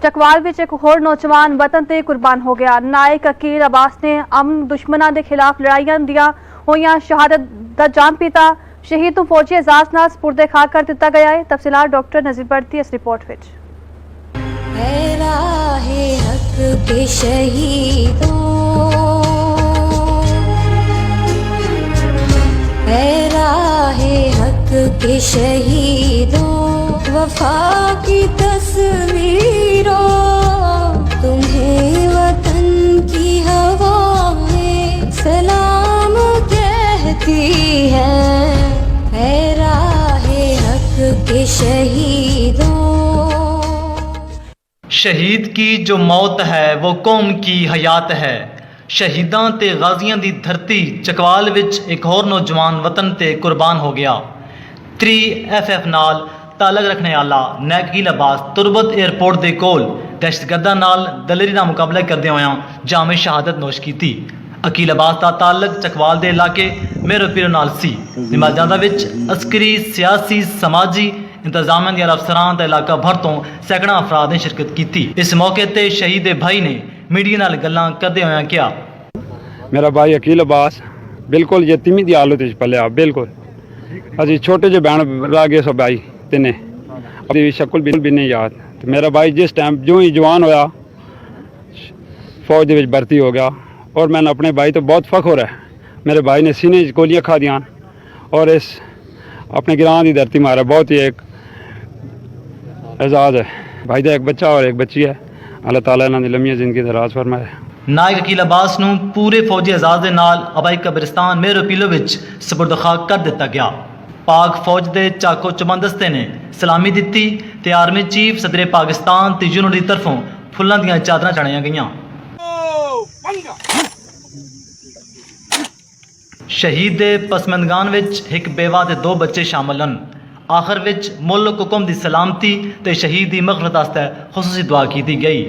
चकवाल विच एक होर नौजवान वतन ते कुर्बान हो गया। नायक अकील अब्बास ने अमन दुश्मनां दे खिलाफ लड़ाइयां दियां होईयां शहादत दा जाम पीता। शहीद नूं फौजी एजाज नाल सुपुर्दे खाक कर दिता गया है। तफसीलात डॉक्टर नजीर बरती इस रिपोर्ट विच। के शहीदों वफा की तस्वीरों, तुम्हें वतन की हवाएं सलाम कहती है राहे हक के शहीदों। शहीद की जो मौत है वो कौम की हयात है। शहीदां ते गाजियां दी धरती चकवाल विच एक होर नौजवान वतन ते कुर्बान हो गया। 3FF नाल तालक रखने वाला नायक अकील अब्बास तुरबत एयरपोर्ट के कोल दहशतगर्दां नाल दलेरी नाल मुकाबला करदे होया जामे शहादत नोश की। अकील अब्बास का तालक चकवाल के इलाके मेरो पीरो नाल सी। नमाज़ादा विच अस्करी, सियासी, समाजी इंतजामिया के अफसरान का इलाका भर तो सैकड़ा अफराद ने शिरकत की। इस मौके पर शहीद भाई ने मीडिया नाल गल्लां करदे होया क्या मेरा भाई अकील अब्बास बिल्कुल यतीमी की हालत पलिया। बिल्कुल अभी छोटे जो बहन रह गए सब भाई तिने अभी शक्ल भी नहीं याद। तो मेरा भाई जिस टाइम जो ही जवान होया फौज के भर्ती हो गया और मैंने अपने भाई तो बहुत फख्र है। मेरे भाई ने सीने गोलियां खा दियां और इस अपने ग्रां की धरती मारा बहुत ही एक एजाज है। भाई का एक बच्चा और एक बच्ची है। अल्लाह ताला इन्हां दी लम्मी जिंदगी दराज फरमाए। नायक अकील अब्बास नूं पूरे फौजी एजाज दे नाल अबाई कब्रिस्तान मेरो पीलो विच सुपुर्द खाक कर दिता गया। पाक फौज दे चाको चबंद दस्ते ने सलामी दिती ते आर्मी चीफ सदर पाकिस्तान ते यूनिट की तरफों फुल्लां दियां चादरां चढ़ाईयां गईयां। शहीद दे पसमंदगान विच एक बेवा ते 2 बच्चे शामिल हन। आखिर विच मुल्क हुकुम दी सलामती ते शहीद दी मगफरत वास्ते खुसूसी दुआ की गई।